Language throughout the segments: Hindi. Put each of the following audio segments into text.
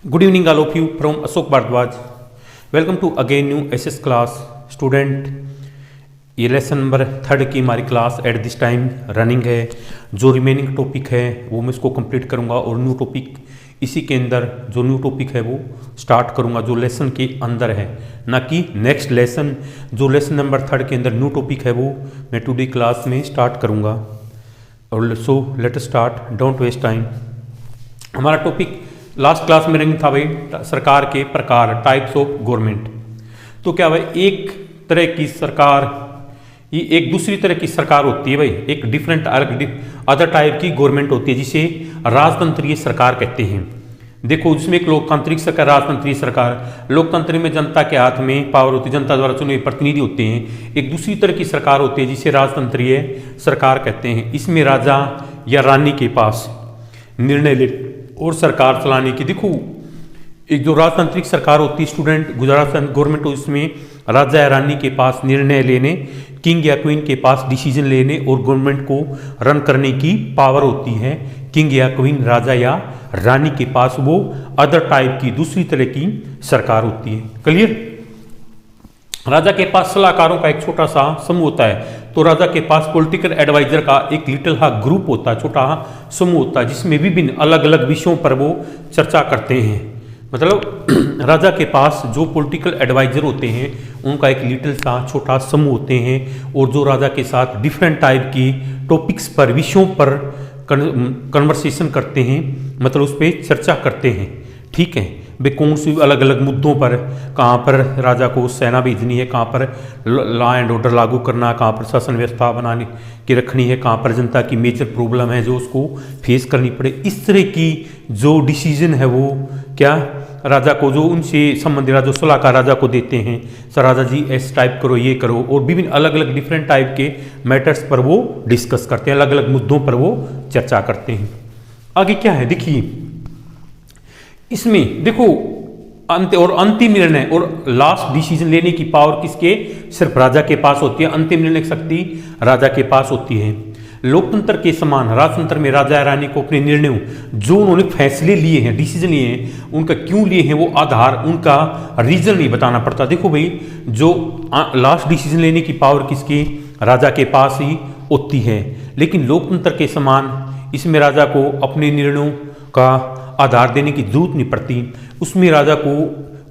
Good evening, all of you from Ashok Bhardwaj. Welcome to again new SS class student. ये लेसन नंबर 3 की हमारी class at this time running है। जो रिमेनिंग टॉपिक है वो मैं इसको कंप्लीट करूँगा और न्यू टॉपिक इसी के अंदर जो न्यू टॉपिक है वो स्टार्ट करूँगा जो लेसन के अंदर है, ना कि नेक्स्ट लेसन। जो लेसन नंबर 3 के अंदर न्यू टॉपिक है वो मैं टुडे क्लास में स्टार्ट करूँगा। और so let us start, don't waste time. हमारा टॉपिक लास्ट क्लास में रंग था भाई सरकार के प्रकार, टाइप्स ऑफ गवर्नमेंट। तो क्या भाई एक तरह की सरकार, ये एक दूसरी तरह की सरकार होती है भाई, एक डिफरेंट अदर टाइप की गवर्नमेंट होती है जिसे राजतंत्रीय सरकार कहते हैं। देखो जिसमें एक लोकतांत्रिक सरकार, राजतंत्रीय सरकार। लोकतंत्र में जनता के हाथ में पावर होती है, जनता द्वारा चुने हुए प्रतिनिधि होते हैं। एक दूसरी तरह की सरकार होती है जिसे राजतंत्रीय सरकार कहते हैं। इसमें राजा या रानी के पास निर्णय ले और सरकार चलाने की, देखो एक जो राजतांत्रिक सरकार होती है स्टूडेंट, गुजरात गवर्नमेंट, उसमें राजा या रानी के पास निर्णय लेने, किंग या क्वीन के पास डिसीजन लेने और गवर्नमेंट को रन करने की पावर होती है। किंग या क्वीन, राजा या रानी के पास वो अदर टाइप की दूसरी तरह की सरकार होती है। क्लियर? राजा के पास सलाहकारों का एक छोटा सा समूह होता है। तो राजा के पास पॉलिटिकल एडवाइजर का एक लिटिल हा ग्रुप होता है, छोटा हा समूह होता है जिसमें विभिन्न अलग अलग विषयों पर वो चर्चा करते हैं। मतलब राजा के पास जो पॉलिटिकल एडवाइजर होते हैं उनका एक लिटिल सा छोटा समूह होते हैं और जो राजा के साथ डिफरेंट टाइप की टॉपिक्स पर, विषयों पर कन्वर्सेशन करते हैं, मतलब उस पर चर्चा करते हैं। ठीक है, वे कौन सी अलग अलग मुद्दों पर, कहाँ पर राजा को सेना भेजनी है, कहाँ पर लॉ एंड ऑर्डर लागू करना, कहाँ पर शासन व्यवस्था बनाने की रखनी है, कहाँ पर जनता की मेजर प्रॉब्लम है जो उसको फेस करनी पड़े। इस तरह की जो डिसीजन है वो क्या राजा को, जो उनसे संबंधित जो सलाहकार राजा को देते हैं, सर राजा जी ऐसे टाइप करो, ये करो, और विभिन्न अलग अलग डिफरेंट टाइप के मैटर्स पर वो डिस्कस करते हैं, अलग अलग मुद्दों पर वो चर्चा करते हैं। आगे क्या है देखिए, इसमें देखो अंतिम निर्णय और लास्ट डिसीजन लेने की पावर किसके, सिर्फ राजा के पास होती है। अंतिम निर्णय शक्ति राजा के पास होती है। लोकतंत्र के समान राजतंत्र में राजा या रानी को अपने निर्णयों, जो उन्होंने फैसले लिए हैं, डिसीजन लिए हैं, उनका क्यों लिए हैं वो आधार, उनका रीजन नहीं बताना पड़ता। देखो भाई जो लास्ट डिसीजन लेने की पावर किसकी, राजा के पास ही होती है। लेकिन लोकतंत्र के समान इसमें राजा को अपने निर्णयों का आधार देने की जरूरत नहीं पड़ती। उसमें राजा को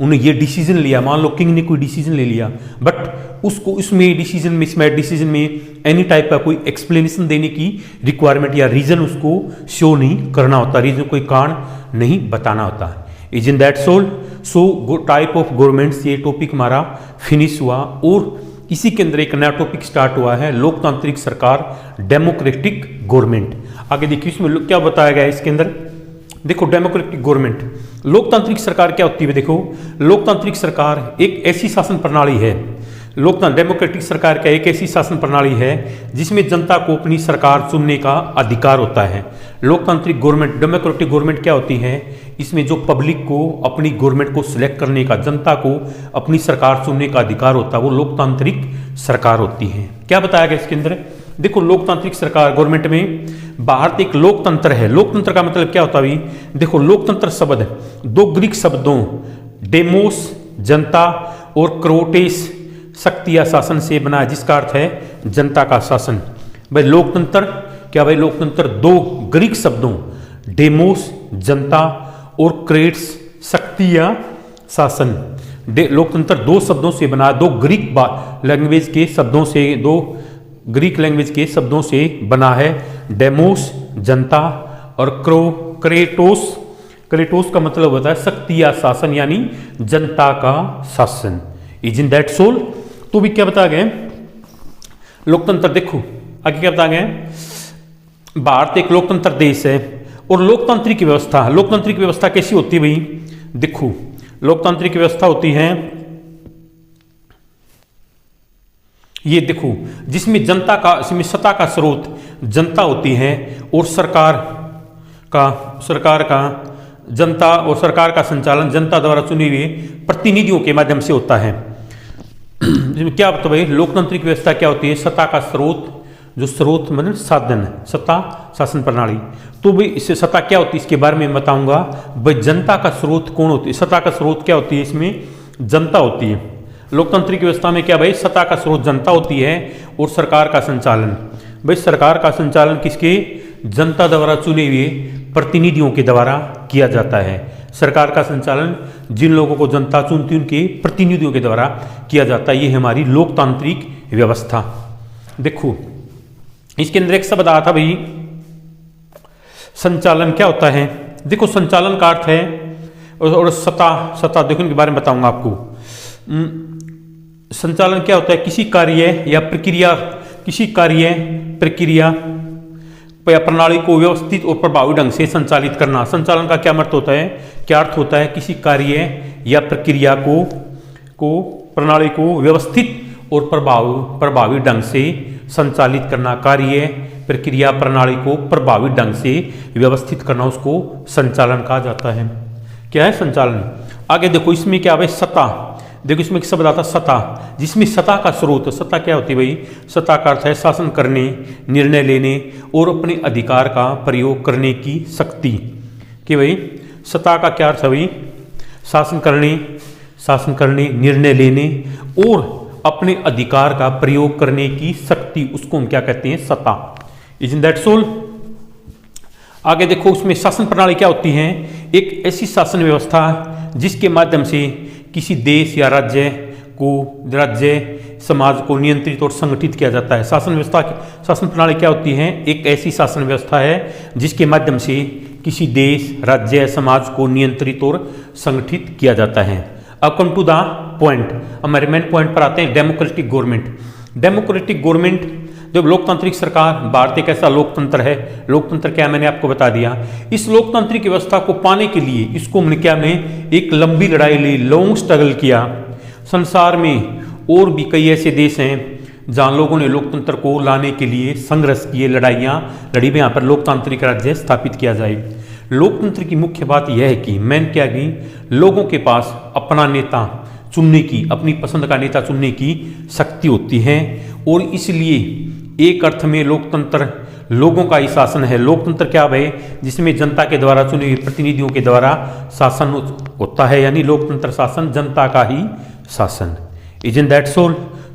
उन्हें ये डिसीजन लिया, मान लो किंग ने कोई डिसीजन ले लिया, बट उसको इसमें डिसीजन में, इसमें डिसीजन में एनी टाइप का कोई एक्सप्लेनेशन देने की रिक्वायरमेंट या रीजन उसको शो नहीं करना होता, रीजन कोई कारण नहीं बताना होता। Is in that soul so type of governments, ये टॉपिक हमारा फिनिश हुआ और इसी के अंदर एक नया टॉपिक स्टार्ट हुआ है, लोकतांत्रिक सरकार, डेमोक्रेटिक गवर्नमेंट। आगे देखिए इसमें क्या बताया गया है इसके अंदर। देखो डेमोक्रेटिक गवर्नमेंट, लोकतांत्रिक सरकार क्या होती है। देखो लोकतांत्रिक सरकार एक ऐसी शासन प्रणाली है, डेमोक्रेटिक सरकार क्या एक ऐसी शासन प्रणाली है जिसमें जनता को अपनी सरकार चुनने का अधिकार होता है। लोकतांत्रिक गवर्नमेंट, डेमोक्रेटिक गवर्नमेंट क्या होती है, इसमें जो पब्लिक को अपनी गवर्नमेंट को सिलेक्ट करने का, जनता को अपनी सरकार चुनने का अधिकार होता है, वो लोकतांत्रिक सरकार होती है। क्या बताया गया इसके अंदर, देखो लोकतांत्रिक सरकार गवर्नमेंट में, भारत एक लोकतंत्र है। लोकतंत्र का मतलब क्या होता है भाई, देखो लोकतंत्र शब्द दो ग्रीक शब्दों डेमोस जनता और क्रोटेस शक्ति या शासन से बना है, जिसका अर्थ है जनता का शासन। भाई लोकतंत्र क्या, भाई लोकतंत्र दो ग्रीक शब्दों डेमोस जनता और क्रेट्स शक्ति या शासन, लोकतंत्र दो शब्दों से बना, दो ग्रीक लैंग्वेज के शब्दों से, दो ग्रीक लैंग्वेज के शब्दों से बना है। डेमोस जनता और क्रेटोस, क्रेटोस का मतलब होता है शक्ति या शासन, यानी जनता का शासन। Is in that soul. तो भी क्या बताया गया लोकतंत्र, देखो आगे क्या बताया गया, भारत एक लोकतंत्र देश है और लोकतांत्रिक व्यवस्था, लोकतांत्रिक व्यवस्था कैसी होती है भाई, देखो लोकतांत्रिक व्यवस्था होती है ये, देखो जिसमें जनता का, इसमें सत्ता का स्रोत जनता होती है और सरकार का जनता और सरकार का संचालन जनता द्वारा चुने हुए प्रतिनिधियों के माध्यम से होता है। क्या होता है भाई लोकतांत्रिक व्यवस्था क्या होती है, सत्ता का स्रोत जो स्रोत मतलब साधन, सत्ता शासन प्रणाली। तो भाई इससे सत्ता क्या होती है इसके बारे में बताऊंगा। भाई जनता का स्रोत कौन होती है, सत्ता का स्रोत क्या होती है, इसमें जनता होती है। लोकतांत्रिक व्यवस्था में क्या भाई, सत्ता का स्रोत जनता होती है और सरकार का संचालन, भाई सरकार का संचालन किसके, जनता द्वारा चुने हुए प्रतिनिधियों के द्वारा किया जाता है। सरकार का संचालन जिन लोगों को जनता चुनती है उनके प्रतिनिधियों के द्वारा किया जाता है। ये है हमारी लोकतांत्रिक व्यवस्था। देखो इसके अंदर एक शब्द आया था भाई, संचालन क्या होता है। देखो संचालन का अर्थ है, और सत्ता देखो इनके बारे में बताऊंगा आपको। संचालन क्या होता है, किसी कार्य या प्रक्रिया, किसी कार्य प्रक्रिया या प्रणाली को व्यवस्थित और प्रभावी ढंग से संचालित करना। संचालन का क्या अर्थ होता है, क्या अर्थ होता है, किसी कार्य या प्रक्रिया को प्रणाली को व्यवस्थित और प्रभावी ढंग से संचालित करना। कार्य प्रक्रिया प्रणाली को प्रभावी ढंग से व्यवस्थित करना, उसको संचालन कहा जाता है। क्या है संचालन। आगे देखो इसमें क्या है, सत्ता। देखो इसमें एक शब्द आता है सत्ता, जिसमें सत्ता का स्रोत, सत्ता क्या होती है भाई, सत्ता का अर्थ है शासन करने, निर्णय लेने और अपने अधिकार का प्रयोग करने की शक्ति। कि भाई सत्ता का क्या अर्थ है भाई, शासन करने, निर्णय लेने और अपने अधिकार का प्रयोग करने की शक्ति, उसको हम क्या कहते हैं, सत्ता। इज़न्ट दैट सो। आगे देखो उसमें शासन प्रणाली क्या होती है, एक ऐसी शासन व्यवस्था जिसके माध्यम से किसी देश या राज्य समाज को नियंत्रित और संगठित किया जाता है। शासन प्रणाली क्या होती है, एक ऐसी शासन व्यवस्था है जिसके माध्यम से किसी देश, राज्य, समाज को नियंत्रित और संगठित किया जाता है। अब कम टू द पॉइंट, हमारे मेन पॉइंट पर आते हैं, डेमोक्रेटिक गवर्नमेंट। डेमोक्रेटिक गवर्नमेंट, जब लोकतांत्रिक सरकार, भारत एक ऐसा लोकतंत्र है, लोकतंत्र क्या मैंने आपको बता दिया। इस लोकतांत्रिक व्यवस्था को पाने के लिए इसको हमने क्या में एक लंबी लड़ाई ली, लॉन्ग स्ट्रगल किया। संसार में और भी कई ऐसे देश हैं जहाँ लोगों ने लोकतंत्र को लाने के लिए संघर्ष किए, लड़ाइयाँ लड़ी, यहाँ पर लोकतांत्रिक राज्य स्थापित किया जाए। लोकतंत्र की मुख्य बात यह है कि मैंने क्या की, लोगों के पास अपना नेता चुनने की, अपनी पसंद का नेता चुनने की शक्ति होती है, और इसलिए एक अर्थ में लोकतंत्र लोगों का ही शासन है। लोकतंत्र क्या है, जिसमें जनता के द्वारा चुने हुए प्रतिनिधियों के द्वारा शासन होता है, यानी लोकतंत्र शासन जनता का ही शासन। Isn't that so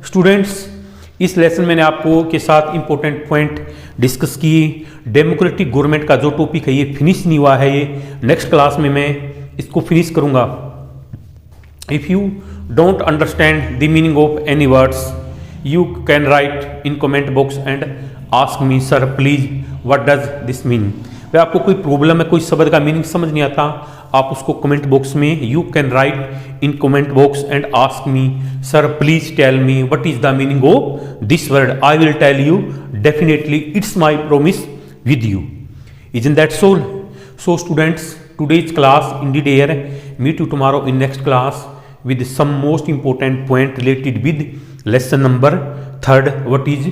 students. इस लेसन मैंने आपको के साथ इंपॉर्टेंट पॉइंट डिस्कस किए। डेमोक्रेटिक गवर्नमेंट का जो टॉपिक है ये फिनिश नहीं हुआ है, ये नेक्स्ट क्लास में मैं इसको फिनिश करूंगा। If you don't understand the meaning of any words, you can write in comment box and ask me, sir please what does this mean। भाई आपको कोई प्रॉब्लम है, कोई शब्द का मीनिंग समझ नहीं आता, आप उसको कमेंट बॉक्स में you can write in comment box and ask me, sir please tell me what is the meaning of this word. I will tell you definitely, it's my promise with you. Isn't that so. So students, today's class indeed here. Meet you tomorrow in next class with some most important point related with lesson number 3, what is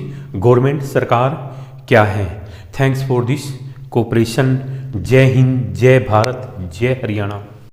government, सरकार क्या है। Thanks for this cooperation. जय हिंद, जय भारत, जय हरियाणा।